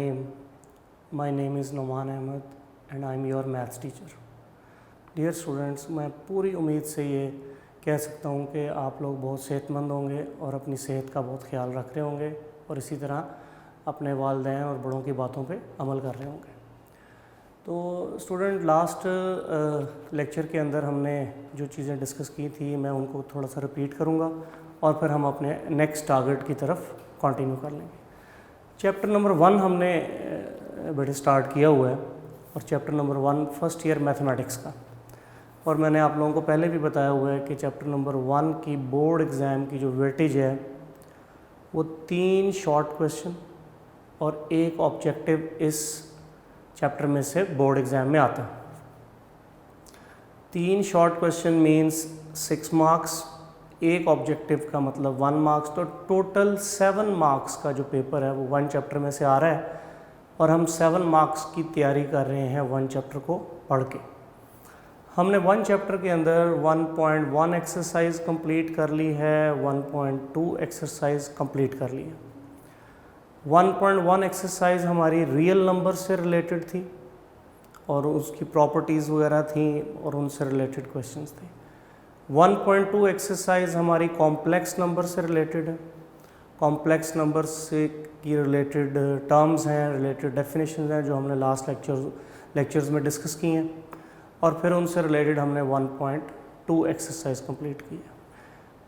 name. My name is Noman Ahmed and I am your maths teacher. Dear students, मैं पूरी उम्मीद से ये कह सकता हूँ कि आप लोग बहुत सेहतमंद होंगे और अपनी सेहत का बहुत ख्याल रख रहे होंगे और इसी तरह अपने वालिदैन और बड़ों की बातों पे अमल कर रहे होंगे। तो स्टूडेंट, लास्ट लेक्चर के अंदर हमने जो चीज़ें डिस्कस की थी मैं उनको थोड़ा सा रिपीट करूँगा और फिर हम अपने नेक्स्ट टारगेट की तरफ कंटिन्यू कर लेंगे। चैप्टर नंबर 1 हमने बेटे स्टार्ट किया हुआ है और chapter number 1 first year mathematics का, और मैंने आप लोगों को पहले भी बताया हुआ है कि चैप्टर नंबर 1 की बोर्ड एग्ज़ाम की जो वेटेज है वो 3 शॉर्ट क्वेश्चन और 1 ऑब्जेक्टिव इस चैप्टर में से बोर्ड एग्ज़ाम में आता है। 3 short question means 6 marks, 1 objective का मतलब 1 मार्क्स, तो टोटल 7 मार्क्स का जो पेपर है वो 1 चैप्टर में से आ रहा है और हम 7 मार्क्स की तैयारी कर रहे हैं 1 चैप्टर को पढ़ के। हमने 1 चैप्टर के अंदर 1.1 एक्सरसाइज कंप्लीट कर ली है, 1.2 एक्सरसाइज कंप्लीट कर ली है। 1.1 एक्सरसाइज हमारी रियल नंबर से रिलेटेड थी और उसकी प्रॉपर्टीज़ वगैरह थी और उनसे रिलेटेड क्वेश्चंस थे। 1.2 एक्सरसाइज हमारी कॉम्प्लेक्स नंबर से रिलेटेड है, कॉम्प्लेक्स नंबर से की रिलेटेड टर्म्स हैं, रिलेटेड डेफिनेशंस हैं जो हमने लास्ट लेक्चर्स में डिस्कस की हैं, और फिर उनसे रिलेटेड हमने 1.2 एक्सरसाइज कंप्लीट की है।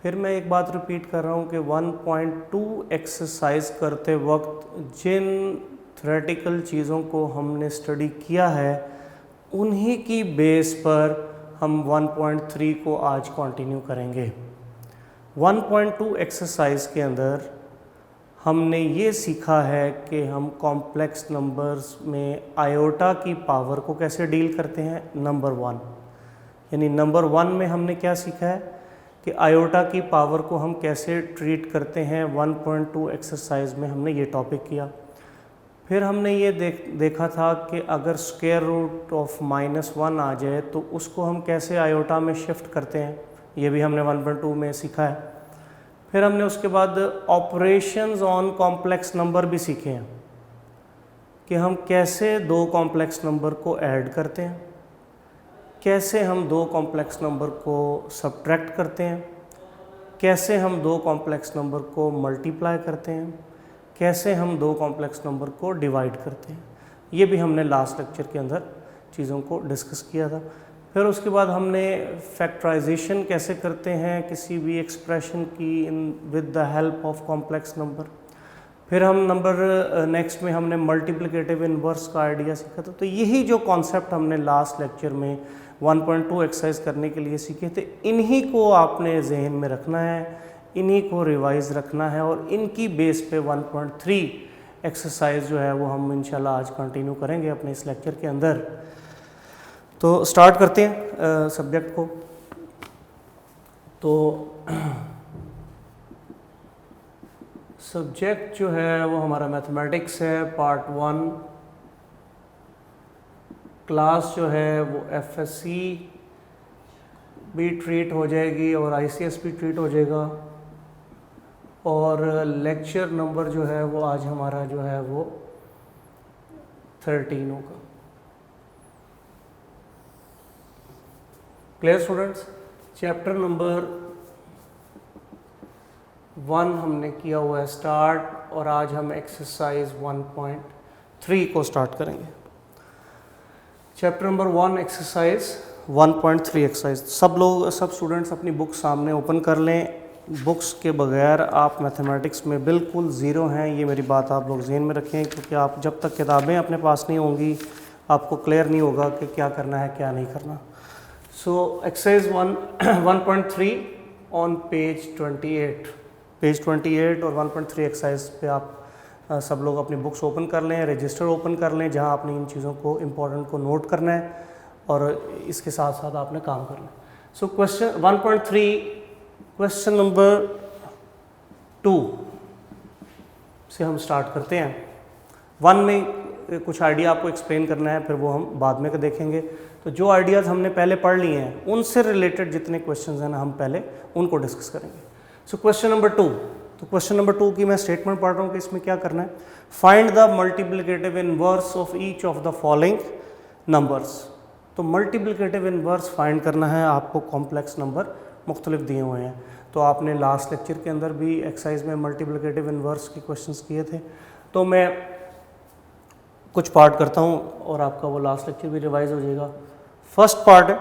फिर मैं एक बात रिपीट कर रहा हूँ कि 1.2 एक्सरसाइज करते वक्त जिन थ्योरेटिकल चीज़ों को हमने स्टडी किया है उन्हीं की बेस पर हम 1.3 को आज कंटिन्यू करेंगे। 1.2 एक्सरसाइज के अंदर हमने ये सीखा है कि हम कॉम्प्लेक्स नंबर्स में आयोटा की पावर को कैसे डील करते हैं, नंबर 1। यानी नंबर 1 में हमने क्या सीखा है कि आयोटा की पावर को हम कैसे ट्रीट करते हैं। 1.2 एक्सरसाइज में हमने ये टॉपिक किया। फिर हमने ये देखा था कि अगर स्क्वायर रूट ऑफ -1 आ जाए तो उसको हम कैसे आयोटा में शिफ्ट करते हैं, ये भी हमने 1.2 में सीखा है। फिर हमने उसके बाद ऑपरेशंस ऑन कॉम्प्लेक्स नंबर भी सीखे हैं कि हम कैसे 2 कॉम्प्लेक्स नंबर को ऐड करते हैं, कैसे हम 2 कॉम्प्लेक्स नंबर को सब्ट्रैक्ट करते हैं, कैसे हम 2 कॉम्प्लेक्स नंबर को मल्टीप्लाई करते हैं, कैसे हम 2 कॉम्प्लेक्स नंबर को डिवाइड करते हैं। ये भी हमने लास्ट लेक्चर के अंदर चीज़ों को डिस्कस किया था। फिर उसके बाद हमने फैक्टराइजेशन कैसे करते हैं किसी भी एक्सप्रेशन की with the help of complex number. फिर हम नेक्स्ट में हमने मल्टीप्लिकेटिव इन्वर्स का आइडिया सीखा था। तो यही जो कॉन्सेप्ट हमने लास्ट लेक्चर में 1.2 एक्सरसाइज करने के लिए सीखे थे, इन्हीं को आपने जहन में रखना है, इन्हीं को रिवाइज रखना है और इनकी बेस पे 1.3 एक्सरसाइज जो है वो हम इंशाल्लाह आज कंटिन्यू करेंगे अपने इस लेक्चर के अंदर। तो स्टार्ट करते हैं सब्जेक्ट को। तो सब्जेक्ट जो है वो हमारा मैथमेटिक्स है, पार्ट 1। क्लास जो है वो FSC भी ट्रीट हो जाएगी और ICS भी ट्रीट हो जाएगा, और लेक्चर नंबर जो है वो आज हमारा जो है वो 13 होगा। Clear students? चैप्टर नंबर 1 हमने किया हुआ है स्टार्ट और आज हम एक्सरसाइज 1.3 को स्टार्ट करेंगे। Chapter number 1 exercise 1.3 exercise. सब स्टूडेंट्स अपनी बुक सामने ओपन कर लें। बुक्स के बगैर आप मैथमेटिक्स में बिल्कुल ज़ीरो हैं, ये मेरी बात आप लोग ज़हन में रखें, क्योंकि आप जब तक किताबें अपने पास नहीं होंगी आपको क्लियर नहीं होगा कि क्या करना है क्या नहीं करना। सो एक्सरसाइज 1.3 ऑन पेज 28 और 1.3 एक्सरसाइज पे आप सब लोग अपनी बुक्स ओपन कर लें, रजिस्टर ओपन कर लें जहां आपने इन चीज़ों को इम्पोर्टेंट को नोट करना है और इसके साथ साथ आपने काम करना है। सो क्वेश्चन 1.3 क्वेश्चन नंबर 2 से हम स्टार्ट करते हैं। 1 में कुछ आइडिया आपको एक्सप्लेन करना है, फिर वो हम बाद में देखेंगे। तो जो आइडियाज़ हमने पहले पढ़ लिए हैं उनसे रिलेटेड जितने क्वेश्चंस हैं ना हम पहले उनको डिस्कस करेंगे। सो क्वेश्चन नंबर 2, तो क्वेश्चन नंबर 2 की मैं स्टेटमेंट पढ़ रहा हूँ कि इसमें क्या करना है, find the multiplicative inverse of each of the following numbers. तो मल्टीप्लिकेटिव इनवर्स फाइंड करना है आपको, कॉम्प्लेक्स नंबर मुख्तलिफ दिए हुए हैं। तो आपने लास्ट लेक्चर के अंदर भी एक्सरसाइज में मल्टीप्लिकेटिव इनवर्स के क्वेश्चंस किए थे, तो मैं कुछ पार्ट करता हूँ और आपका वो लास्ट लेक्चर भी रिवाइज हो जाएगा। फर्स्ट पार्ट है,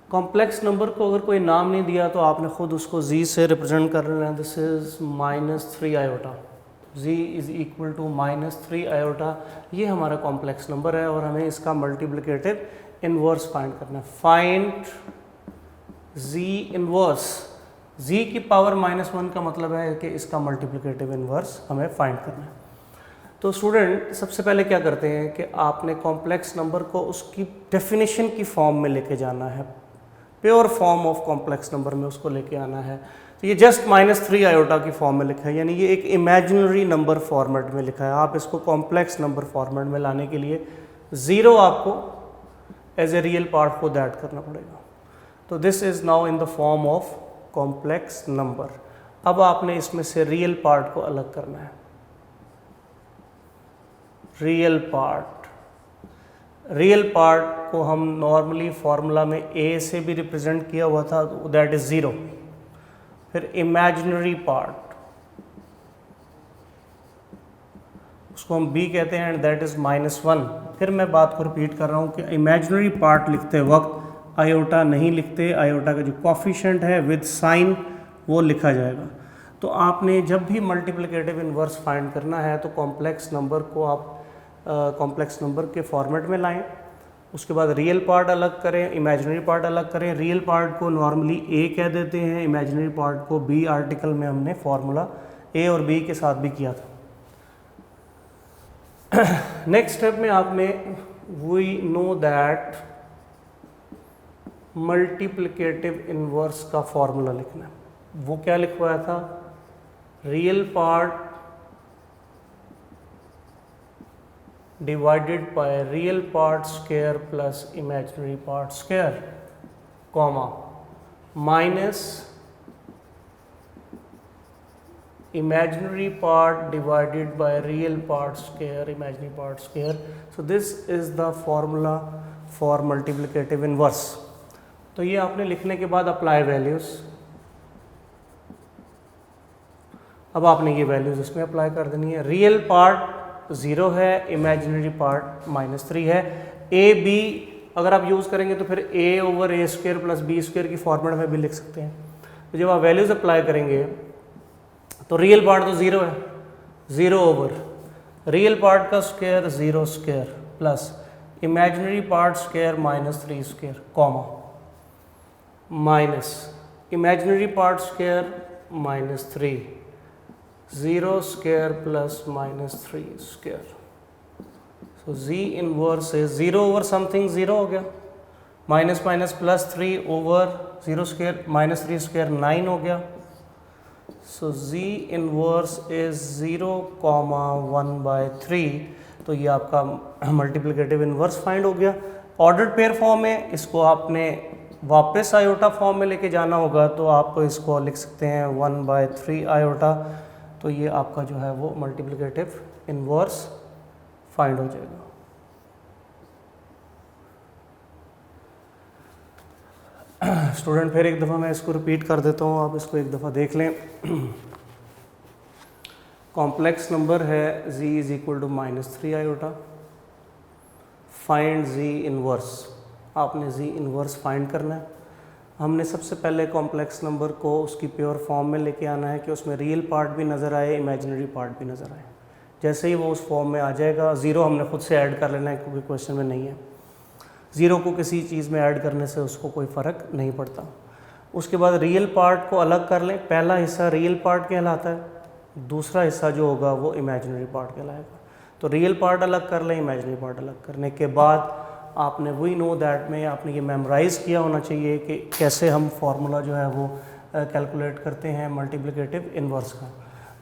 कॉम्प्लेक्स नंबर को अगर कोई नाम नहीं दिया तो आपने खुद उसको z से रिप्रेजेंट कर लेना है। This is -3 iota, z is equal to -3 iota. ये हमारा कॉम्प्लेक्स नंबर है और हमें इसका मल्टीप्लिकेटिव इनवर्स फाइंड करना है। फाइंड z इनवर्स, z की पावर -1 का मतलब है कि इसका मल्टीप्लिकेटिव इनवर्स हमें फाइंड करना है। तो स्टूडेंट सबसे पहले क्या करते हैं कि आपने कॉम्प्लेक्स नंबर को उसकी डेफिनेशन की फॉर्म में लेके जाना है, pure form of complex number में उसको लेके आना है। तो ये जस्ट -3 आयोटा की फॉर्म में लिखा है, यानी ये एक इमेजिनरी नंबर फॉर्मेट में लिखा है। आप इसको कॉम्प्लेक्स नंबर फॉर्मेट में लाने के लिए 0 आपको एज ए रियल पार्ट को ऐड करना पड़ेगा। तो this is now in the form of complex number. अब आपने इसमें से रियल पार्ट को अलग करना है। रियल पार्ट को हम नॉर्मली फॉर्मूला में a से भी रिप्रेजेंट किया हुआ था, दैट इज 0। फिर इमेजिनरी पार्ट, उसको हम b कहते हैं एंड दैट इज -1। फिर मैं बात को रिपीट कर रहा हूँ कि इमेजिनरी पार्ट लिखते वक्त आयोटा नहीं लिखते, आयोटा का जो कोफिशिएंट है विद साइन वो लिखा जाएगा। तो आपने जब भी मल्टीप्लिकेटिव इनवर्स फाइंड करना है तो कॉम्प्लेक्स नंबर को आप कॉम्प्लेक्स नंबर के फॉर्मेट में लाएं, उसके बाद रियल पार्ट अलग करें, इमेजिनरी पार्ट अलग करें। रियल पार्ट को नॉर्मली a कह देते हैं, इमेजिनरी पार्ट को b। आर्टिकल में हमने फॉर्मूला a और b के साथ भी किया था। नेक्स्ट स्टेप में आपने we know that multiplicative inverse का फॉर्मूला लिखना है। वो क्या लिखवाया था, real part divided by real part square plus imaginary part square, comma minus imaginary part divided by real part square, imaginary part square. So this is the formula for multiplicative inverse. तो ये आपने लिखने के बाद apply values, अब आपने ये values इसमें अप्लाई कर देनी है। रियल पार्ट 0 है, इमेजिनरी पार्ट -3 है। ए बी अगर आप यूज़ करेंगे तो फिर a/a² + b² की फॉर्मेट में भी लिख सकते हैं। तो जब आप वैल्यूज अप्लाई करेंगे तो रियल पार्ट तो 0 है, 0/, रियल पार्ट का square 0² plus imaginary part square -3², comma minus imaginary part square -3, 0² plus -3²। सो z इनवर्स है 0/something 0 हो गया, माइनस माइनस +3/0² -3² 9 हो गया। सो z इनवर्स इज 0,1/3। तो ये आपका मल्टीप्लिकेटिव इनवर्स फाइंड हो गया। ऑर्डर्ड पेयर फॉर्म है, इसको आपने वापस आयोटा फॉर्म में लेके जाना होगा, तो आप इसको लिख सकते हैं 1/3 आयोटा। तो ये आपका जो है वो मल्टीप्लिकेटिव इनवर्स फाइंड हो जाएगा। स्टूडेंट फिर एक दफ़ा मैं इसको रिपीट कर देता हूँ, आप इसको एक दफ़ा देख लें। कॉम्प्लेक्स नंबर है z is equal to -3 iota. Find z inverse, आपने z इनवर्स फाइंड करना है। हमने सबसे पहले कॉम्प्लेक्स नंबर को उसकी प्योर फॉर्म में लेके आना है कि उसमें रियल पार्ट भी नज़र आए, इमेजिनरी पार्ट भी नज़र आए। जैसे ही वो उस फॉर्म में आ जाएगा, 0 हमने खुद से ऐड कर लेना है क्योंकि क्वेश्चन में नहीं है। 0 को किसी चीज़ में ऐड करने से उसको कोई फ़र्क नहीं पड़ता। उसके बाद रियल पार्ट को अलग कर लें। पहला हिस्सा रियल पार्ट कहलाता है, दूसरा हिस्सा जो होगा वो इमेजिनरी पार्ट कहलाएगा। तो रियल पार्ट अलग कर लें, इमेजिनरी पार्ट अलग करने के बाद आपने वी नो दैट में आपने ये मेमोराइज़ किया होना चाहिए कि कैसे हम फार्मूला जो है वो कैलकुलेट करते हैं मल्टीप्लिकेटिव इनवर्स का।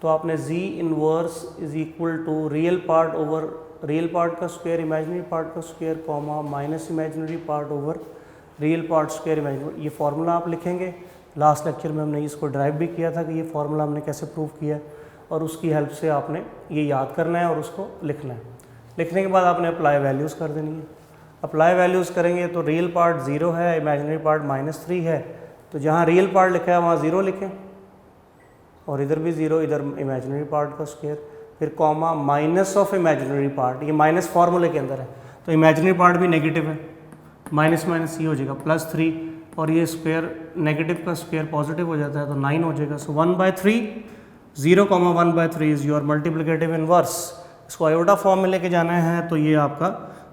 तो आपने z इनवर्स is equal to real part over real part का स्क्वायर इमेजिनरी पार्ट का square, comma minus imaginary part over real part square imaginary. ये फार्मूला आप लिखेंगे, लास्ट लेक्चर में हमने इसको ड्राइव भी किया था कि ये फार्मूला हमने कैसे प्रूव किया, और उसकी हेल्प से आपने ये याद करना है और उसको लिखना है। लिखने के बाद आपने अप्लाई वैल्यूज़ कर देनी है। अप्लाई वैल्यूज़ करेंगे तो रियल पार्ट 0 है, इमेजिनरी पार्ट -3 है, तो जहाँ रियल पार्ट लिखा है वहाँ 0 लिखें, और इधर भी 0, इधर इमेजिनरी पार्ट का स्क्वायर, फिर comma minus of imaginary part, ये माइनस फार्मूले के अंदर है तो इमेजिनरी पार्ट भी नेगेटिव है, माइनस माइनस ये हो जाएगा +3, और ये स्क्वायर नेगेटिव का स्क्वायर पॉजिटिव हो जाता है तो 9 हो जाएगा। सो 1/3, 0,1/3 इज़ योर मल्टीप्लिकेटिव इनवर्स। इसको आयोटा फॉर्म में लेके जाना है तो ये आपका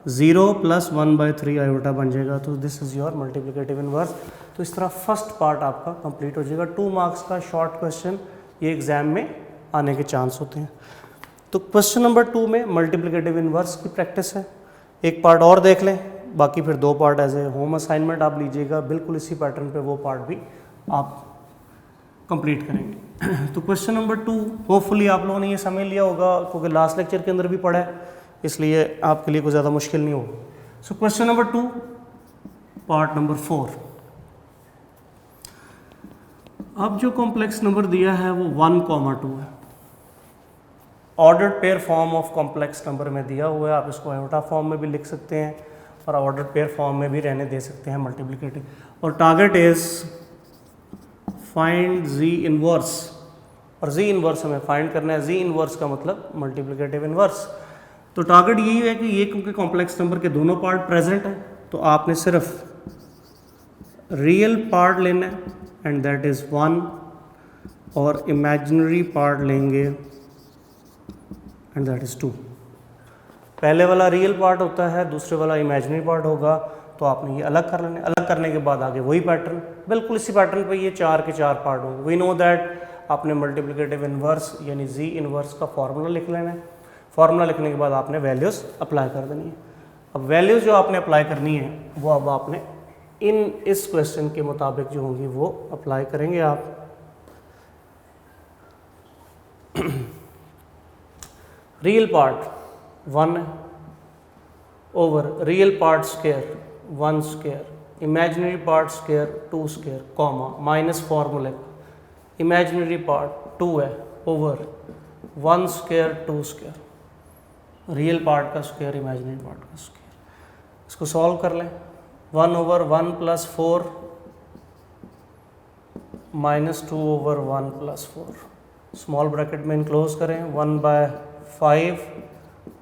0 + 1/3 आयोटा बन जाएगा, तो this is your multiplicative inverse. तो इस तरह फर्स्ट पार्ट आपका कंप्लीट हो जाएगा। 2 मार्क्स का शॉर्ट क्वेश्चन ये एग्ज़ाम में आने के चांस होते हैं। तो क्वेश्चन नंबर 2 में मल्टीप्लिकेटिव इनवर्स की प्रैक्टिस है। एक पार्ट और देख लें, बाकी फिर 2 part as a home assignment आप लीजिएगा, बिल्कुल इसी पैटर्न पे वो पार्ट भी आप कंप्लीट करेंगे। तो क्वेश्चन नंबर 2 होपफुली आप लोगों ने ये समझ लिया होगा, क्योंकि लास्ट लेक्चर के अंदर भी पढ़ा है, इसलिए आपके लिए कोई ज़्यादा मुश्किल नहीं होगा। So question number 2 part number 4। अब जो कॉम्प्लेक्स नंबर दिया है वो 1,2 है। Ordered pair form of complex number में दिया हुआ है, आप इसको आयोटा फॉर्म में भी लिख सकते हैं और ऑर्डर्ड पेयर फॉर्म में भी रहने दे सकते हैं मल्टीप्लिकेटिव। और target is find ji inverse, और जी इनवर्स हमें फाइंड करना है। जी इनवर्स का मतलब मल्टीप्लिकेटिव इनवर्स। तो टारगेट यही है कि ये क्योंकि कॉम्प्लेक्स नंबर के दोनों पार्ट प्रेजेंट हैं तो आपने सिर्फ रियल पार्ट लेना है एंड दैट इज़ 1, और इमेजिनरी पार्ट लेंगे एंड दैट इज़ 2। पहले वाला रियल पार्ट होता है, दूसरे वाला इमेजिनरी पार्ट होगा, तो आपने ये अलग कर लेने। अलग करने के बाद आगे वही पैटर्न, बिल्कुल इसी पैटर्न पे ये 4 के 4 पार्ट होंगे। वी नो दैट आपने मल्टीप्लिकेटिव इनवर्स यानी जी इनवर्स का फॉर्मूला लिख लेना है। फॉर्मूला लिखने के बाद आपने वैल्यूज़ अप्लाई कर देनी है। अब वैल्यूज़ जो आपने अप्लाई करनी है वो अब आपने इस क्वेश्चन के मुताबिक जो होंगी वो अप्लाई करेंगे आप। रियल पार्ट 1 है, over real part square 1 square, imaginary part square 2 square, comma minus फार्मूले, इमेजिनरी पार्ट 2 है, over 1 square 2 square, real part का स्क्वायर इमेजिनरी पार्ट का स्क्वायर। इसको सॉल्व कर लें। 1/1 + 4 -2/1 + 4, स्मॉल ब्रैकेट में इनक्लोज करें। 1/5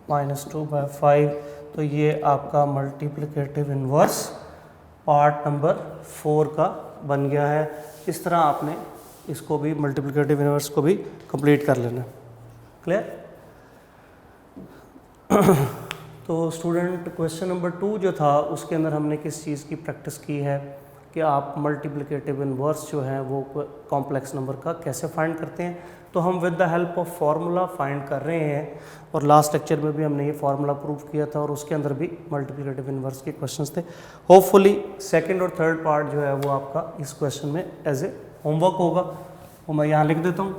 -2/5, तो ये आपका मल्टीप्लिकेटिव इनवर्स पार्ट नंबर 4 का बन गया है। इस तरह आपने इसको भी मल्टीप्लिकेटिव इनवर्स को भी कंप्लीट कर लेना। क्लियर? तो स्टूडेंट क्वेश्चन नंबर 2 जो था उसके अंदर हमने किस चीज़ की प्रैक्टिस की है कि आप मल्टीप्लिकेटिव इनवर्स जो है वो कॉम्प्लेक्स नंबर का कैसे फाइंड करते हैं। तो हम with the help of formula find कर रहे हैं, और लास्ट लेक्चर में भी हमने ये फार्मूला प्रूव किया था और उसके अंदर भी मल्टीप्लिकेटिव इनवर्स के क्वेश्चंस थे। होपफुली सेकंड और थर्ड पार्ट जो है वो आपका इस क्वेश्चन में एज ए होमवर्क होगा, वो मैं यहाँ लिख देता हूँ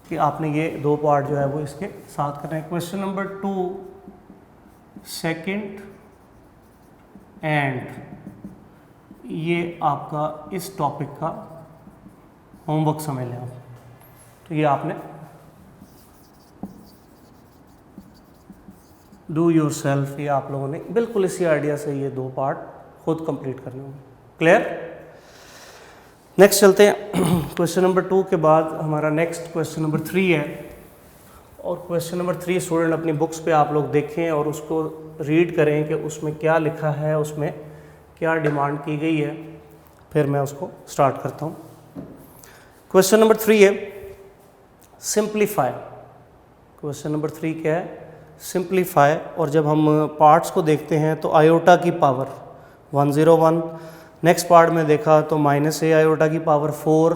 कि आपने ये 2 पार्ट जो है वो इसके साथ करना है। क्वेश्चन नंबर 2 सेकंड एंड ये आपका इस टॉपिक का होमवर्क समझ लें आप। तो ये आपने डू योर सेल्फ, ये आप लोगों ने बिल्कुल इसी आइडिया से ये 2 पार्ट खुद कंप्लीट करने होंगे। क्लियर? नेक्स्ट चलते हैं। क्वेश्चन नंबर 2 के बाद हमारा नेक्स्ट क्वेश्चन नंबर 3 है, और क्वेश्चन नंबर 3 स्टूडेंट अपनी बुक्स पे आप लोग देखें और उसको रीड करें कि उसमें क्या लिखा है, उसमें क्या डिमांड की गई है, फिर मैं उसको स्टार्ट करता हूँ। क्वेश्चन नंबर 3 है सिंप्लीफाई। क्वेश्चन नंबर 3 क्या है? सिंप्लीफाई। और जब हम पार्ट्स को देखते हैं तो आयोटा की पावर 101, नेक्स्ट पार्ट में देखा तो -a आयोटा की पावर 4,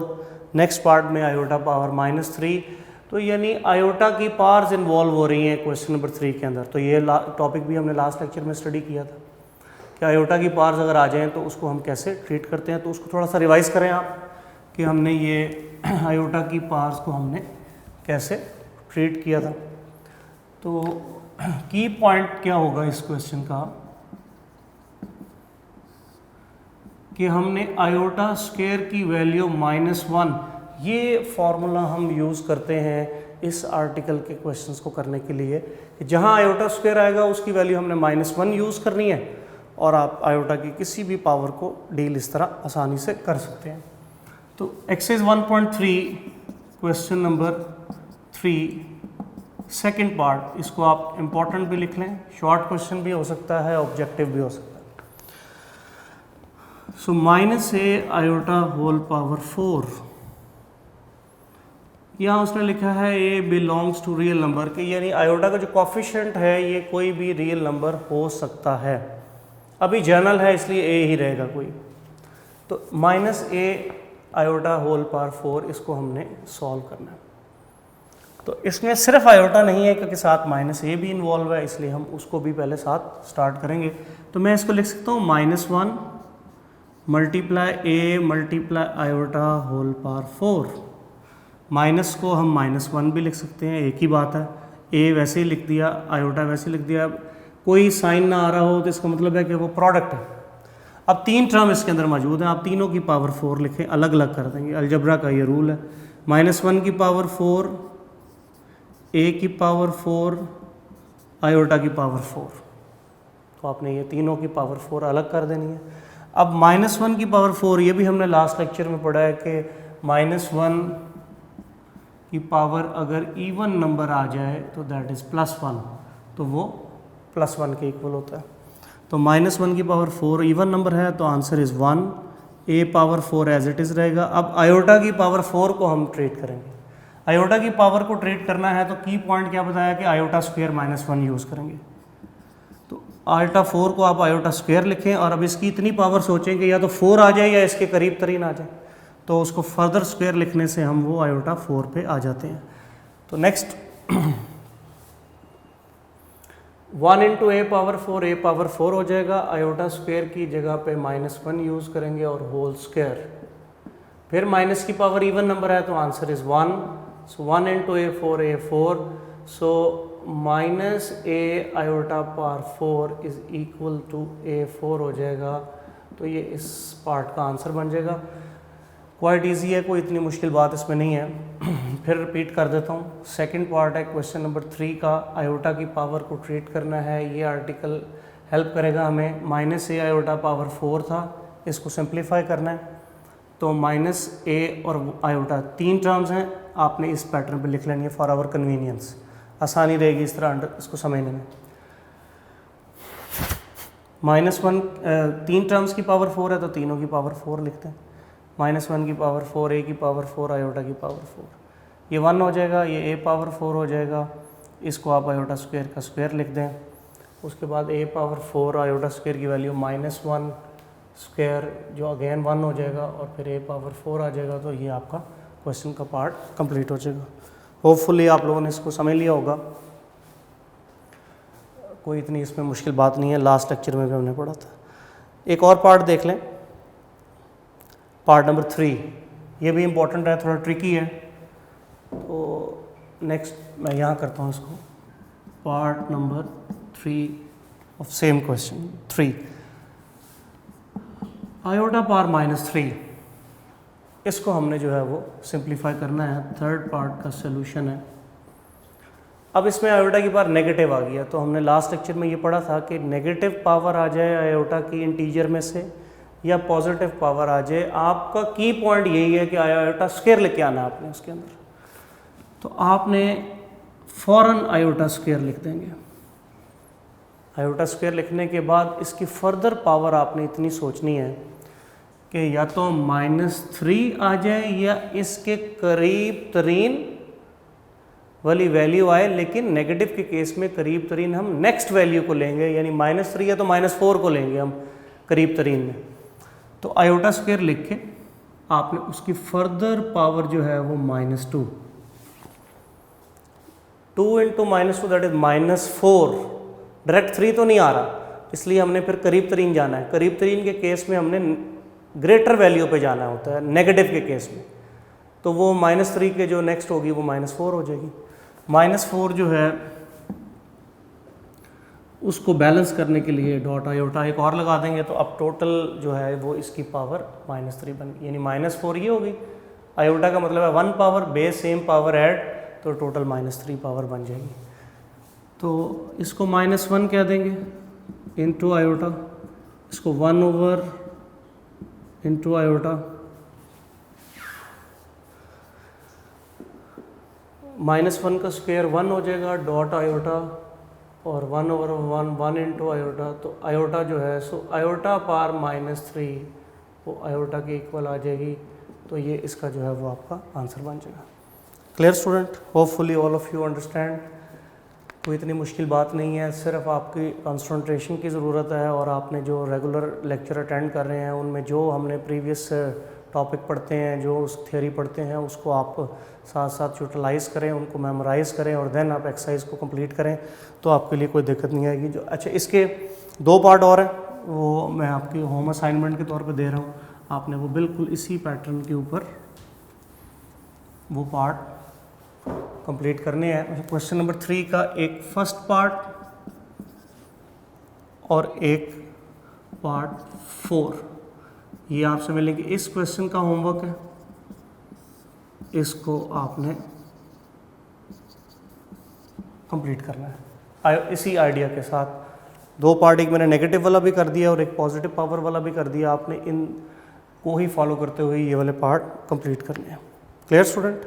नेक्स्ट पार्ट में आयोटा पावर -3, तो यानी आयोटा की पावर्स इन्वॉल्व हो रही हैं क्वेश्चन नंबर 3 के अंदर। तो ये टॉपिक भी हमने लास्ट लेक्चर में स्टडी किया था कि आयोटा की पावर्स अगर आ जाएं तो उसको हम कैसे ट्रीट करते हैं। तो उसको थोड़ा सा रिवाइज करें आप कि हमने ये आयोटा की पावर्स को हमने कैसे ट्रीट किया था। तो की पॉइंट क्या होगा इस क्वेश्चन का कि हमने आयोटा स्क्वायर की वैल्यू -1, ये फॉर्मूला हम यूज़ करते हैं इस आर्टिकल के क्वेश्चंस को करने के लिए कि जहाँ आयोटा स्क्वायर आएगा उसकी वैल्यू हमने -1 यूज़ करनी है और आप आयोटा की किसी भी पावर को डील इस तरह आसानी से कर सकते हैं। तो exercise 1.3 question number 3 second part, इसको आप इम्पोर्टेंट भी लिख लें, शॉर्ट क्वेश्चन भी हो सकता है, ऑब्जेक्टिव भी हो सकता है। So -a iota whole power 4, यहाँ उसने लिखा है a belongs to real number के, यानी आयोटा का जो कॉफिशिएंट है ये कोई भी रियल नंबर हो सकता है। अभी जर्नल है इसलिए a ही रहेगा कोई। तो -a आयोटा होल पावर 4 इसको हमने सॉल्व करना है। तो इसमें सिर्फ आयोटा नहीं है क्योंकि साथ -a भी इन्वॉल्व है, इसलिए हम उसको भी पहले साथ स्टार्ट करेंगे। तो मैं इसको लिख सकता हूँ -1 multiply a multiply iota whole power 4। Minus को हम -1 भी लिख सकते हैं, एक ही बात है। a वैसे ही लिख दिया, आयोटा वैसे ही लिख दिया, कोई साइन ना आ रहा हो तो इसका मतलब है कि वो प्रोडक्ट है। अब 3 टर्म इसके अंदर मौजूद हैं, आप तीनों की पावर 4 लिखें, अलग अलग कर देंगे, अलजबरा का ये रूल है। -1 की पावर 4, a की पावर 4, आयोटा की पावर 4, तो आपने ये तीनों की पावर 4 अलग कर देनी है। अब -1 की पावर 4, ये भी हमने लास्ट लेक्चर में पढ़ा है कि -1 की पावर अगर इवन नंबर आ जाए तो दैट इज़ +1, तो वो +1 के इक्वल होता है। तो -1 की पावर 4 इवन नंबर है, तो answer is 1, a power 4 as it is रहेगा। अब आयोटा की पावर 4 को हम ट्रीट करेंगे। आयोटा की पावर को ट्रीट करना है तो की पॉइंट क्या बताया कि आयोटा स्क्वायर -1 यूज़ करेंगे। तो आयोटा 4 को आप आयोटा स्क्वायर लिखें और अब इसकी इतनी पावर सोचें कि या तो 4 आ जाए या इसके करीब तरीन आ जाए, तो उसको फर्दर स्क्वायर लिखने से हम वो आयोटा 4 पे आ जाते हैं। तो नेक्स्ट 1 इंटू a पावर 4 हो जाएगा, आयोटा स्क्वायर की जगह पे -1 यूज़ करेंगे और होल स्क्वायर। फिर माइनस की पावर इवन नंबर है तो answer is 1, so 1 into a 4, so -a iota power 4 is equal to a4 हो जाएगा। तो ये इस पार्ट का आंसर बन जाएगा। क्वाइट इजी है, कोई इतनी मुश्किल बात इसमें नहीं है। फिर रिपीट कर देता हूँ, सेकंड पार्ट है क्वेश्चन नंबर 3 का, आयोटा की पावर को ट्रीट करना है। ये आर्टिकल हेल्प करेगा हमें। -a आयोटा पावर 4 था, इसको सिंप्लीफाई करना है। तो -a और आयोटा 3 टर्म्स हैं, आपने इस पैटर्न पे लिख लेनी है फॉर आवर कन्वीनियंस, आसानी रहेगी इस तरह इसको समझने में। -1 3 टर्म्स की पावर 4 है तो तीनों की पावर 4 लिखते हैं। -1 की पावर 4, a की पावर 4, आयोटा की पावर 4, ये 1 हो जाएगा, ये a पावर 4 हो जाएगा। इसको आप आयोटा स्क्वायर का स्क्वायर लिख दें। उसके बाद a पावर 4 आयोटा स्क्वायर की वैल्यू -1 स्क्वायर जो अगेन 1 हो जाएगा और फिर a पावर 4 आ जाएगा। तो ये आपका क्वेश्चन का पार्ट कंप्लीट हो जाएगा। होपफुली आप लोगों ने इसको समझ लिया होगा, कोई इतनी इसमें मुश्किल बात नहीं है, लास्ट लेक्चर में भी हमने पढ़ा था। एक और पार्ट देख लें, पार्ट नंबर 3, ये भी इम्पोर्टेंट है, थोड़ा ट्रिकी है। तो नेक्स्ट मैं यहाँ करता हूँ इसको, part number 3 of same question 3, iota power -3, इसको हमने जो है वो सिंप्लीफाई करना है। थर्ड पार्ट का सोल्यूशन है। अब इसमें आयोटा की पावर नेगेटिव आ गया, तो हमने लास्ट लेक्चर में ये पढ़ा था कि नेगेटिव पावर आ जाए आयोटा की इंटीजर में से या पॉजिटिव पावर आ जाए, आपका की पॉइंट यही है कि आयोटा स्क्वायर लेके आना है आपने उसके अंदर। तो आपने फौरन आयोटा स्क्वायर लिख देंगे। आयोटा स्क्वायर लिखने के बाद इसकी फर्दर पावर आपने इतनी सोचनी है कि या तो -3 आ जाए या इसके करीब तरीन वाली वैल्यू आए, लेकिन नेगेटिव के केस में करीब तरीन हम नेक्स्ट वैल्यू को लेंगे, यानी -3 या तो -4 को लेंगे हम करीब तरीन में। तो आयोटा स्क्वायर लिख के आपने उसकी फर्दर पावर जो है वो -2, 2 इंटू -2 दैट इज -4। डायरेक्ट 3 तो नहीं आ रहा, इसलिए हमने फिर करीब तरीन जाना है। करीब तरीन के केस में हमने ग्रेटर वैल्यू पे जाना होता है, नेगेटिव के केस में। तो वो -3 के जो नेक्स्ट होगी वो -4 हो जाएगी। -4 जो है उसको बैलेंस करने के लिए डॉट आयोटा एक और लगा देंगे, तो अब टोटल जो है वो इसकी पावर -3 बन गई, यानी -4 ये हो गई। आयोटा का मतलब है 1 power, base same power add, तो टोटल -3 पावर बन जाएगी। तो इसको -1 कह देंगे इंटू आयोटा, इसको 1 इंटू आयोटा, -1 का स्क्वायर 1 हो जाएगा, डॉट आयोटा, और 1/1 1 इंटू आयोटा। तो आयोटा जो है सो आयोटा पार -3 वो आयोटा के इक्वल आ जाएगी। तो ये इसका जो है वो आपका आंसर बन जाएगा। Clear student? Hopefully all of you understand. कोई इतनी मुश्किल बात नहीं है, सिर्फ आपकी कंसंट्रेशन की ज़रूरत है, और आपने जो रेगुलर लेक्चर अटेंड कर रहे हैं उनमें जो हमने प्रीवियस टॉपिक पढ़ते हैं, जो उस थियोरी पढ़ते हैं, उसको आप साथ साथ यूटिलाइज़ करें, उनको मेमोराइज़ करें, और देन आप एक्सरसाइज को कंप्लीट करें, तो आपके लिए कोई दिक्कत नहीं आएगी। जो अच्छा, इसके 2 पार्ट और हैं, वो मैं आपकी होम असाइनमेंट के तौर पे दे रहा हूँ। आपने वो बिल्कुल इसी पैटर्न के ऊपर वो पार्ट कंप्लीट करने हैं। क्वेश्चन नंबर 3 का एक फर्स्ट पार्ट और एक पार्ट 4 ये आपसे मिलेंगे। इस क्वेश्चन का होमवर्क है, इसको आपने कंप्लीट करना है इसी आइडिया के साथ। 2 पार्ट, एक मैंने नेगेटिव वाला भी कर दिया और एक पॉजिटिव पावर वाला भी कर दिया। आपने इन को ही फॉलो करते हुए ये वाले पार्ट कंप्लीट करने हैं। Clear student?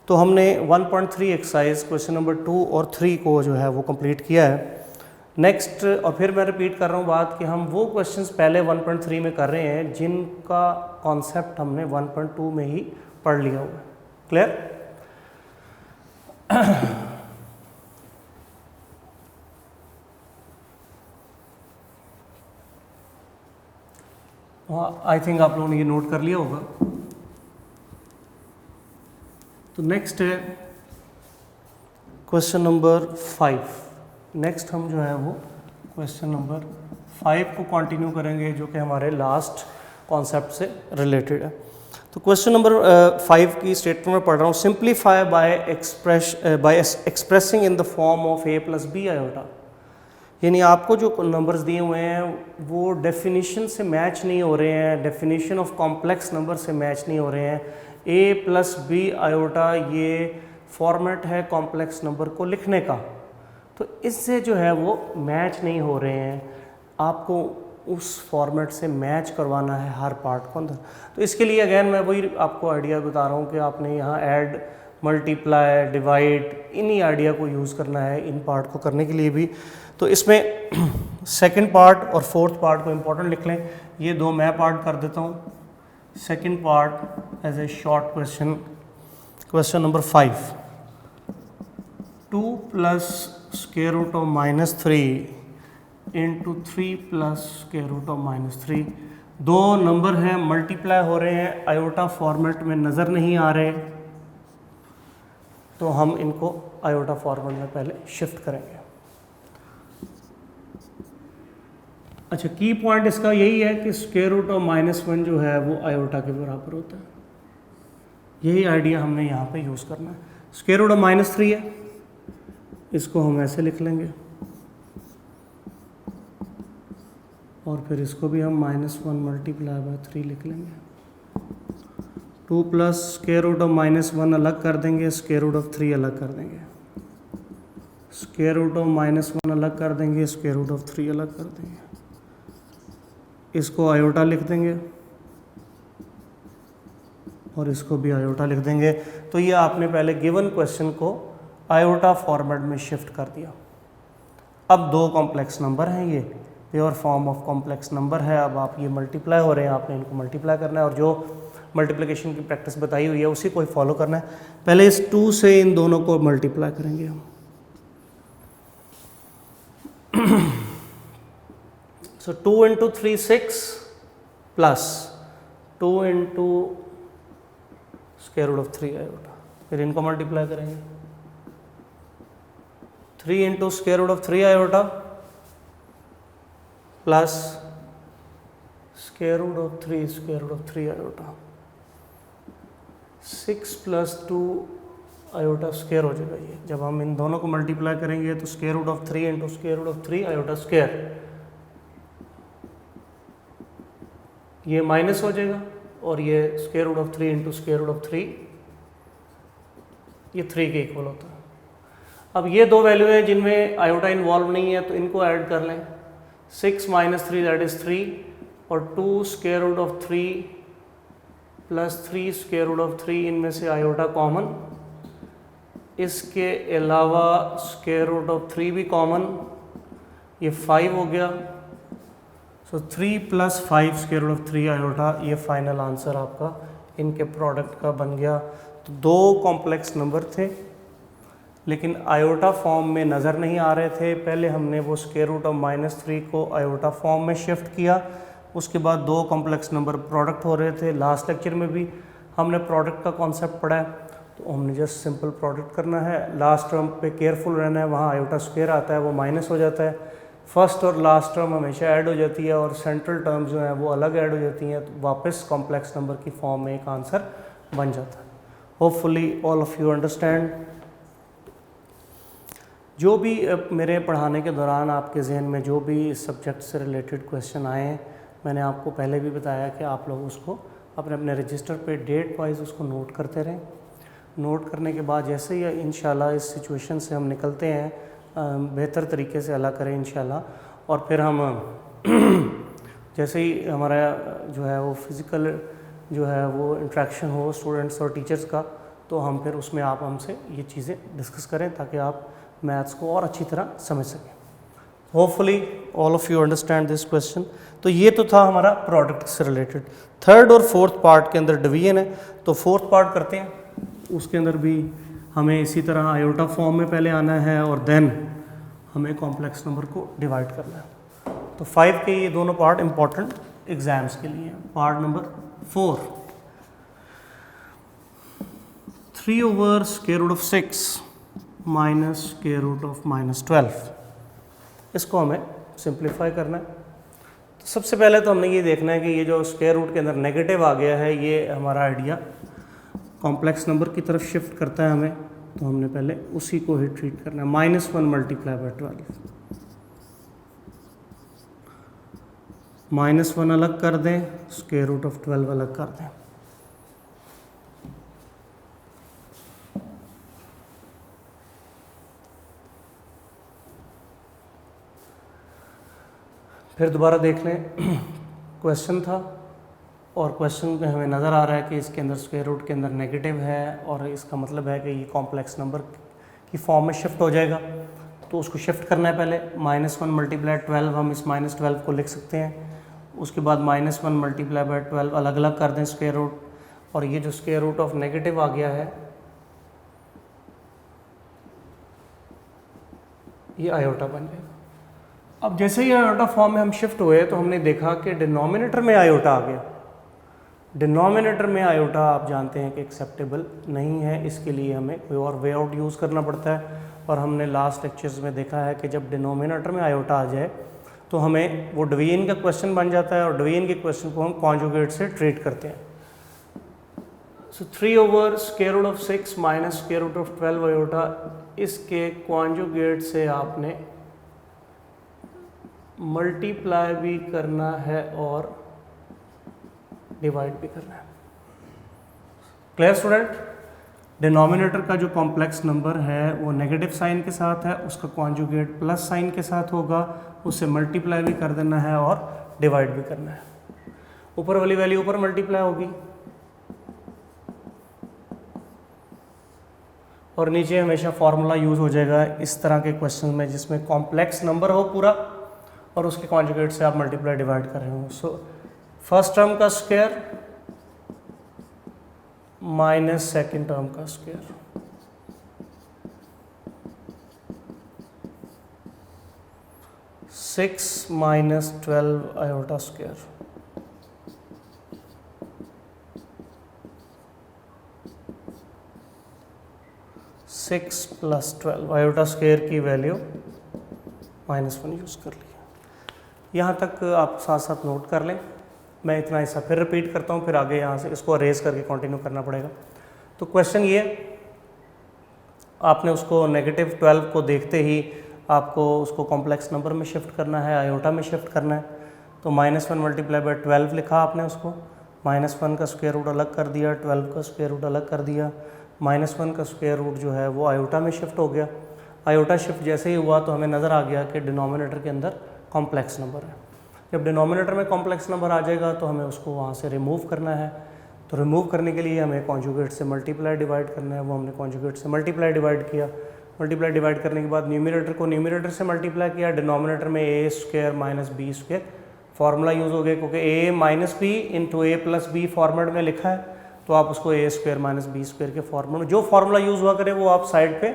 तो हमने 1.3 एक्सरसाइज क्वेश्चन नंबर 2 और 3 को जो है वो कंप्लीट किया है। नेक्स्ट, और फिर मैं रिपीट कर रहा हूँ बात कि हम वो क्वेश्चंस पहले 1.3 में कर रहे हैं जिनका कॉन्सेप्ट हमने 1.2 में ही पढ़ लिया हुआ है। क्लियर? आई थिंक आप लोगों ने ये नोट कर लिया होगा। तो नेक्स्ट है क्वेश्चन नंबर 5। नेक्स्ट हम जो है वो क्वेश्चन नंबर 5 को कंटिन्यू करेंगे, जो कि हमारे लास्ट कॉन्सेप्ट से रिलेटेड है। तो क्वेश्चन नंबर 5 की स्टेटमेंट में पढ़ रहा हूँ। Simplify bye expressing in the form of a + b iota. यानी आपको जो नंबर्स दिए हुए हैं वो डेफिनेशन से मैच नहीं हो रहे हैं, डेफिनेशन ऑफ कॉम्प्लेक्स नंबर से मैच नहीं हो रहे हैं। a + b आयोटा ये फॉर्मेट है कॉम्प्लेक्स नंबर को लिखने का, तो इससे जो है वो मैच नहीं हो रहे हैं। आपको उस फॉर्मेट से मैच करवाना है हर पार्ट को अंदर। तो इसके लिए अगेन मैं वही आपको आइडिया बता रहा हूँ कि आपने यहाँ ऐड, मल्टीप्लाई, डिवाइड, इन्हीं आइडिया को यूज़ करना है इन पार्ट को करने के लिए भी। तो इसमें सेकंड पार्ट और फोर्थ पार्ट को इम्पोर्टेंट लिख लें। ये 2 मैं पार्ट कर देता हूँ। Second part as a short question, question number 5, 2 + square root of -3 into 3 + square root of -3। 2 number हैं, मल्टीप्लाई हो रहे हैं, आयोटा फॉर्मेट में नज़र नहीं आ रहे, तो हम इनको आयोटा फॉर्मेट में पहले शिफ्ट करेंगे। अच्छा, की पॉइंट इसका यही है कि स्क्वायर रूट ऑफ -1 जो है वो आयोटा के बराबर होता है। यही आइडिया हमने यहाँ पे यूज़ करना है। स्क्वायर रूट ऑफ -3 है, इसको हम ऐसे लिख लेंगे, और फिर इसको भी हम -1 × 3 लिख लेंगे। 2 + स्क्वायर रूट ऑफ -1 अलग कर देंगे, स्क्वायर रूट ऑफ 3 अलग कर देंगे, स्क्वायर रूट ऑफ -1 अलग कर देंगे, स्क्वायर रूट ऑफ 3 अलग कर देंगे। इसको आयोटा लिख देंगे और इसको भी आयोटा लिख देंगे। तो ये आपने पहले गिवन क्वेश्चन को आयोटा फॉर्मेट में शिफ्ट कर दिया। अब 2 कॉम्प्लेक्स नंबर हैं, ये pure form of complex number है। अब आप ये मल्टीप्लाई हो रहे हैं, आपने इनको मल्टीप्लाई करना है, और जो मल्टीप्लिकेशन की प्रैक्टिस बताई हुई है उसी को ही फॉलो करना है। पहले इस 2 से इन दोनों को मल्टीप्लाई करेंगे हम। So 2 × 3 6 plus 2 × square root of 3 iota, फिर इनको मल्टीप्लाई करेंगे। 3 × square root of 3 iota plus square root of 3 square root of 3 iota. 6 + 2 iota square हो जाएगा ये। जब हम इन दोनों को मल्टीप्लाई करेंगे तो square root of 3 into square root of 3 iota square, ये माइनस हो जाएगा और ये square root of 3 into square root of 3, ये 3 के इक्वल होता है। अब ये दो वैल्यू हैं जिनमें आयोटा इन्वॉल्व नहीं है, तो इनको ऐड कर लें। 6 माइनस 3 दैट इज 3 और 2 square root of 3 plus 3 square root of 3, इनमें से आयोटा कॉमन, इसके अलावा स्क्वायर रूट ऑफ 3 भी कॉमन, ये 5 हो गया। So 3 plus 5 square root of 3 iota, ये फाइनल आंसर आपका इनके प्रोडक्ट का बन गया। तो दो कॉम्प्लेक्स नंबर थे लेकिन आयोटा फॉर्म में नज़र नहीं आ रहे थे। पहले हमने वो स्क्वायर रूट ऑफ -3 को आयोटा फॉर्म में शिफ्ट किया, उसके बाद दो कॉम्प्लेक्स नंबर प्रोडक्ट हो रहे थे। लास्ट लेक्चर में भी हमने प्रोडक्ट का कॉन्सेप्ट पढ़ा है, तो हमने जस्ट सिंपल प्रोडक्ट करना है। लास्ट टर्म पे केयरफुल रहना है, वहाँ आयोटा स्क्वायर आता है वो माइनस हो जाता है। फर्स्ट और लास्ट टर्म हमेशा ऐड हो जाती है और सेंट्रल टर्म जो है वो अलग ऐड हो जाती हैं, तो वापस कॉम्प्लेक्स नंबर की फॉर्म में एक आंसर बन जाता है। Hopefully all of you understand. जो भी मेरे पढ़ाने के दौरान आपके जहन में जो भी इस सब्जेक्ट से रिलेटेड क्वेश्चन आए हैं, मैंने आपको पहले भी बताया कि आप लोग उसको अपने अपने रजिस्टर पे डेट वाइज उसको नोट करते रहें। नोट करने के बाद जैसे ही इंशाल्लाह इस सिचुएशन से हम निकलते हैं, बेहतर तरीके से अला करें इंशाल्लाह, और फिर हम जैसे ही हमारा जो है वो फिज़िकल जो है वो इंट्रैक्शन हो स्टूडेंट्स और टीचर्स का, तो हम फिर उसमें आप हमसे ये चीज़ें डिस्कस करें ताकि आप मैथ्स को और अच्छी तरह समझ सकें। Hopefully all of you understand this question. तो ये तो था हमारा प्रोडक्ट से रिलेटेड। थर्ड और फोर्थ पार्ट के अंदर डिवीजन है, तो फोर्थ पार्ट करते हैं। उसके अंदर भी हमें इसी तरह आयोटा फॉर्म में पहले आना है और देन हमें कॉम्प्लेक्स नंबर को डिवाइड करना है। तो 5 के ये दोनों पार्ट इंपॉर्टेंट एग्जाम्स के लिए हैं। Part number 4, 3 over square root of 6 minus square root of -12, इसको हमें सिंप्लीफाई करना है। तो सबसे पहले तो हमने ये देखना है कि ये जो स्क्वायर रूट के अंदर नेगेटिव आ गया है, ये हमारा आइडिया कॉम्प्लेक्स नंबर की तरफ शिफ्ट करता है हमें, तो हमने पहले उसी को ही ट्रीट करना है। -1 मल्टीप्लाई बाय 12, -1 अलग कर दें, स्क्वायर रूट ऑफ 12 अलग कर दें। फिर दोबारा देख लें, क्वेश्चन था और क्वेश्चन में हमें नज़र आ रहा है कि इसके अंदर स्क्वायर रूट के अंदर नेगेटिव है और इसका मतलब है कि ये कॉम्प्लेक्स नंबर की फॉर्म में शिफ्ट हो जाएगा। तो उसको शिफ्ट करना है पहले। -1 मल्टीप्लाई 12, हम इस -12 को लिख सकते हैं। उसके बाद -1 मल्टीप्लाई बाय 12 अलग अलग कर दें स्क्वायर रूट, और ये जो स्क्वायर रूट ऑफ नेगेटिव आ गया है ये आयोटा बन जाएगा। अब जैसे ही आयोटा फॉर्म में हम शिफ्ट हुए तो हमने देखा कि डिनोमिनेटर में आयोटा आ गया। डिनोमिनेटर में आयोटा आप जानते हैं कि एक्सेप्टेबल नहीं है, इसके लिए हमें कोई और वे आउट यूज़ करना पड़ता है। और हमने लास्ट लेक्चर्स में देखा है कि जब डिनोमिनेटर में आयोटा आ जाए तो हमें वो डिवीजन का क्वेश्चन बन जाता है और डिवीजन के क्वेश्चन को हम कॉन्जुगेट से ट्रीट करते हैं। So 3 over square root of 6 minus square root of 12 iota, इसके कॉन्जुगेट से आपने मल्टीप्लाई भी करना है और डिवाइड भी करना है। Clear student? डिनोमिनेटर का जो कॉम्प्लेक्स नंबर है वो नेगेटिव साइन के साथ है, उसका कॉन्जुगेट प्लस साइन के साथ होगा, उसे मल्टीप्लाई भी कर देना है और डिवाइड भी करना है। ऊपर वाली वैल्यू ऊपर मल्टीप्लाई होगी और नीचे हमेशा फॉर्मूला यूज हो जाएगा इस तरह के क्वेश्चन में जिसमें कॉम्प्लेक्स नंबर हो पूरा और उसके कॉन्जुगेट से आप मल्टीप्लाई डिवाइड कर रहे हो। सो फर्स्ट टर्म का स्क्वायर माइनस सेकेंड टर्म का square, six minus 12 iota square, six plus 12 iota square की वैल्यू -1 यूज़ कर लिया। यहाँ तक आप साथ साथ नोट कर लें। मैं इतना हिस्सा फिर रिपीट करता हूँ, फिर आगे यहाँ से इसको अरेज करके कंटिन्यू करना पड़ेगा। तो क्वेश्चन ये, आपने उसको -12 को देखते ही आपको उसको कॉम्प्लेक्स नंबर में शिफ्ट करना है, आयोटा में शिफ्ट करना है। तो -1 मल्टीप्लाई बाय 12 लिखा आपने उसको, -1 का स्क्वायर रूट अलग कर दिया, 12 का स्क्वायर रूट अलग कर दिया, -1 का स्क्वायर रूट जो है वो आयोटा में शिफ्ट हो गया। आयोटा शिफ्ट जैसे ही हुआ तो हमें नज़र आ गया कि डिनोमिनेटर के अंदर कॉम्प्लेक्स नंबर है। जब डिनोमिनेटर में कॉम्प्लेक्स नंबर आ जाएगा तो हमें उसको वहाँ से रिमूव करना है। तो रिमूव करने के लिए हमें कॉन्जुगेट से मल्टीप्लाई डिवाइड करना है, वो हमने कॉन्जुगेट से मल्टीप्लाई डिवाइड किया। मल्टीप्लाई डिवाइड करने के बाद न्यूमरेटर को न्यूमरेटर से मल्टीप्लाई किया, डिनोमिनेटर में a² - b² फार्मूला यूज़ हो गया, क्योंकि a - b into a + b format में लिखा है, तो आप उसको a² - b² के फार्मूला में जो फार्मूला यूज़ हुआ करे वो आप साइड पे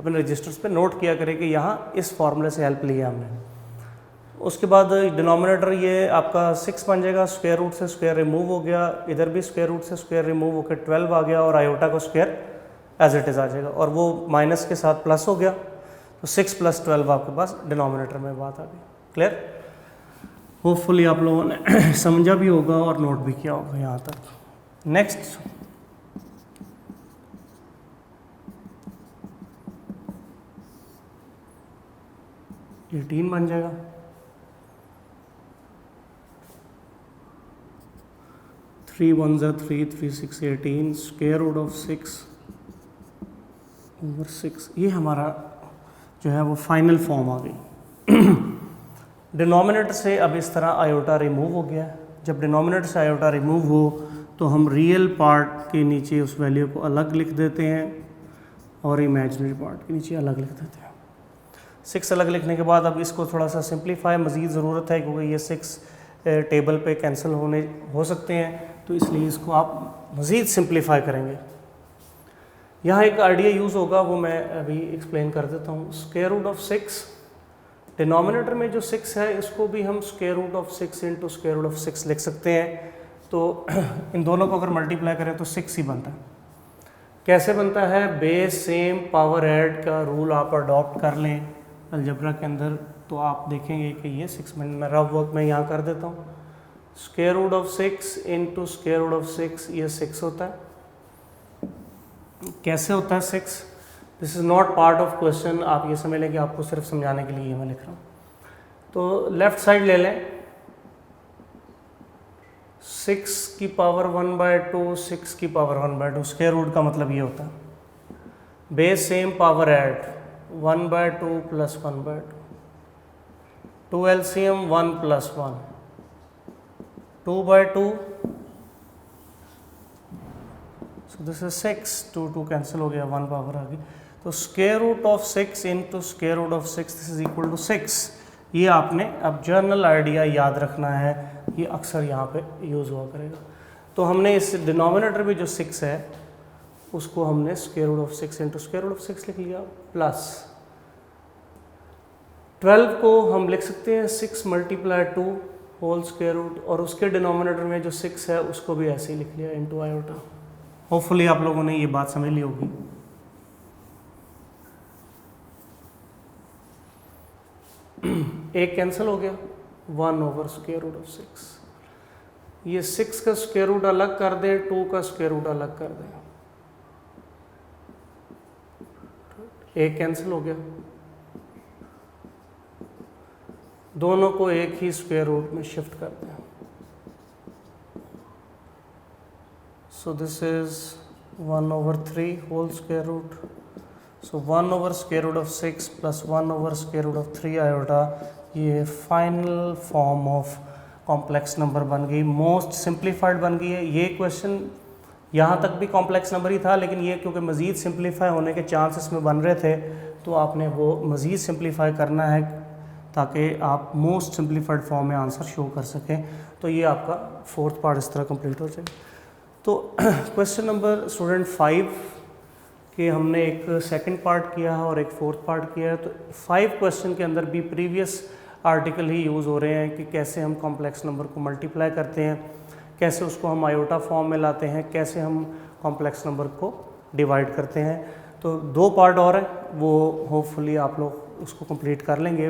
अपने रजिस्टर्स पे नोट किया करें कि यहाँ इस फार्मूले से हेल्प लिया हमने। उसके बाद डिनोमिनेटर ये आपका 6 बन जाएगा, स्क्वायर रूट से स्क्वायर रिमूव हो गया, इधर भी स्क्वायर रूट से स्क्वायर रिमूव होकर 12 आ गया और आयोटा का स्क्वायर एज इट इज़ आ जाएगा, और वो माइनस के साथ प्लस हो गया, तो 6 + 12 आपके पास डिनोमिनेटर में बात आ गई। क्लियर? होपफुली आप लोगों ने समझा भी होगा और नोट भी किया होगा यहाँ तक। नेक्स्ट, ये 18 बन जाएगा। 3 × 1 = 3, 3 × 6 = 18, स्क्वायर रूट ऑफ 6 / 6, ये हमारा जो है वो फाइनल फॉर्म आ गई। डिनोमिनेटर से अब इस तरह आयोटा रिमूव हो गया। जब डिनोमिनेटर से आयोटा रिमूव हो तो हम रियल पार्ट के नीचे उस वैल्यू को अलग लिख देते हैं और इमेजिनरी पार्ट के नीचे अलग लिख देते हैं। 6 अलग लिखने के बाद अब इसको थोड़ा सा सिंप्लीफाई मज़ीद ज़रूरत है, क्योंकि ये 6 टेबल पे कैंसिल हो सकते हैं, तो इसलिए इसको आप मज़ीद सिंप्लीफाई करेंगे। यहाँ एक आइडिया यूज़ होगा, वो मैं अभी एक्सप्लेन कर देता हूँ। स्क्वायर रूट ऑफ 6, डिनोमिनेटर में जो 6 है इसको भी हम square root of 6 into square root of 6 लिख सकते हैं। तो इन दोनों को अगर मल्टीप्लाई करें तो 6 ही बनता है। कैसे बनता है? बेस सेम पावर ऐड का रूल आप अडॉप्ट कर लें अलजेब्रा के अंदर, तो आप देखेंगे कि ये 6 मिनट में रफ वर्क में यहाँ कर देता हूँ। Square root of 6 into square root of 6, ये 6 होता है। कैसे होता है 6? This is not part of question, आप ये समझ लें कि आपको सिर्फ समझाने के लिए ये मैं लिख रहा हूँ। तो लेफ्ट साइड ले लें, 6 की पावर 1/2, 6 की पावर 1/2, स्क्वायर रूट का मतलब ये होता है base same power add 1/2 + 1/2, 2 LCM 1 + 1, 2/2, so this is 6, 2 2 cancel हो गया, 1 पावर आ गई। तो square root of 6 into square root of 6, this is equal to 6। ये आपने अब जर्नल आइडिया याद रखना है, ये अक्सर यहाँ पे यूज़ हुआ करेगा। तो हमने इस डिनोमिनेटर में जो 6 है उसको हमने square root of 6 into square root of 6 लिख लिया, प्लस 12 को हम लिख सकते हैं 6 × 2 होल स्क्वायर रूट, और उसके डिनोमिनेटर में जो 6 है उसको भी ऐसे ही लिख लिया इंटू आयोटा। होपफुली आप लोगों ने ये बात समझ ली होगी। एक कैंसिल हो गया, 1/√6। ये 6 का स्क्वायर रूट अलग कर दें, 2 का स्क्वायर रूट अलग कर दें, एक कैंसिल हो गया, दोनों को एक ही स्क्वायर रूट में शिफ्ट कर दें। So this is 1/3 whole square root. So 1/√6 plus 1/√3 iota, ये final form of complex number बन गई, मोस्ट सिंप्लीफाइड बन गई है। ये क्वेश्चन यहाँ तक भी कॉम्प्लेक्स नंबर ही था, लेकिन ये क्योंकि मज़ीद सिंप्लीफाई होने के चांसेस में बन रहे थे, तो आपने वो मज़ीद सिंप्लीफाई करना है ताकि आप मोस्ट सिंप्लीफाइड फॉर्म में आंसर शो कर सकें। तो ये आपका 4th पार्ट इस तरह कंप्लीट हो जाएगा। तो क्वेश्चन नंबर स्टूडेंट 5 के हमने एक सेकंड पार्ट किया है और एक 4th पार्ट किया है। तो 5 क्वेश्चन के अंदर भी प्रीवियस आर्टिकल ही यूज़ हो रहे हैं कि कैसे हम कॉम्प्लेक्स नंबर को मल्टीप्लाई करते हैं, कैसे उसको हम आयोटा फॉर्म में लाते हैं, कैसे हम कॉम्प्लेक्स नंबर को डिवाइड करते हैं। तो 2 पार्ट और हैं, वो होपफुली आप लोग उसको कंप्लीट कर लेंगे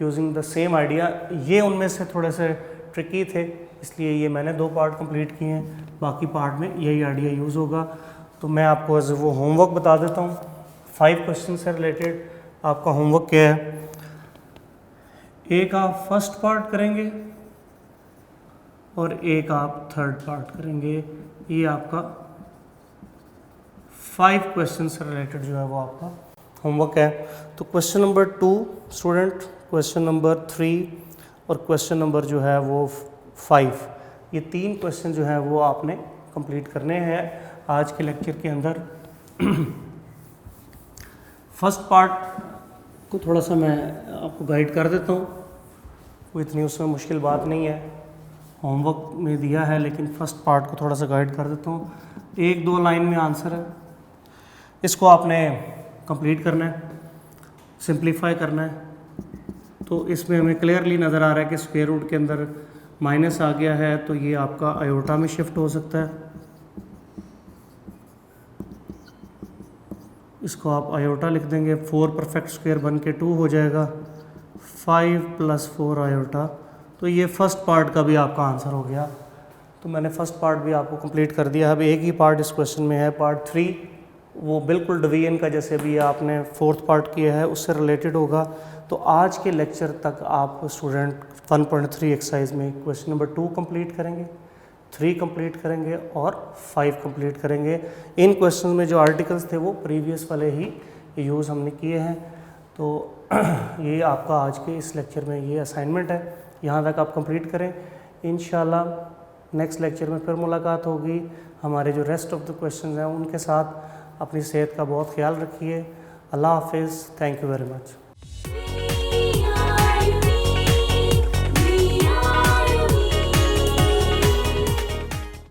यूजिंग द सेम आइडिया। ये उनमें से थोड़े से ट्रिकी थे, इसलिए ये मैंने 2 पार्ट कंप्लीट किए हैं, बाकी पार्ट में यही आइडिया यूज़ होगा। तो मैं आपको एज वो होमवर्क बता देता हूँ। 5 क्वेश्चन से रिलेटेड आपका होमवर्क क्या है, एक आप फर्स्ट पार्ट करेंगे और एक आप थर्ड पार्ट करेंगे। ये आपका 5 क्वेश्चन से रिलेटेड जो है वो आपका होमवर्क है। तो question number 2 student, question number 3 और क्वेश्चन नंबर जो है वो 5, ये 3 क्वेश्चन जो है वो आपने कंप्लीट करने हैं आज के लेक्चर के अंदर। फर्स्ट पार्ट को थोड़ा सा मैं आपको गाइड कर देता हूँ, कोई इतनी उसमें मुश्किल बात नहीं है, होमवर्क में दिया है, लेकिन फर्स्ट पार्ट को थोड़ा सा गाइड कर देता हूँ। 1-2 लाइन में आंसर है, इसको आपने कंप्लीट करना है, सिंप्लीफाई करना है। तो इसमें हमें क्लियरली नज़र आ रहा है कि स्क्वायर रूट के अंदर माइनस आ गया है, तो ये आपका आयोटा में शिफ्ट हो सकता है। इसको आप आयोटा लिख देंगे, 4 परफेक्ट स्क्वायर बन के 2 हो जाएगा, 5 + 4 आयोटा। तो ये फर्स्ट पार्ट का भी आपका आंसर हो गया। तो मैंने फर्स्ट पार्ट भी आपको कंप्लीट कर दिया। अब एक ही पार्ट इस क्वेश्चन में है, पार्ट 3, वो बिल्कुल डिवीजन का जैसे भी आपने 4th पार्ट किया है उससे रिलेटेड होगा। तो आज के लेक्चर तक आप स्टूडेंट 1.3 एक्सरसाइज में क्वेश्चन नंबर 2 कंप्लीट करेंगे, 3 कंप्लीट करेंगे और 5 कंप्लीट करेंगे। इन क्वेश्चन में जो आर्टिकल्स थे वो प्रीवियस वाले ही यूज़ हमने किए हैं। तो ये आपका आज के इस लेक्चर में ये असाइनमेंट है, यहाँ तक आप कंप्लीट करें। इंशाल्लाह नेक्स्ट लेक्चर में फिर मुलाकात होगी। हमारे जो रेस्ट ऑफ द क्वेश्चन हैं उनके साथ अपनी सेहत का बहुत ख्याल रखिए। अल्लाह हाफिज़, थैंक यू वेरी मच।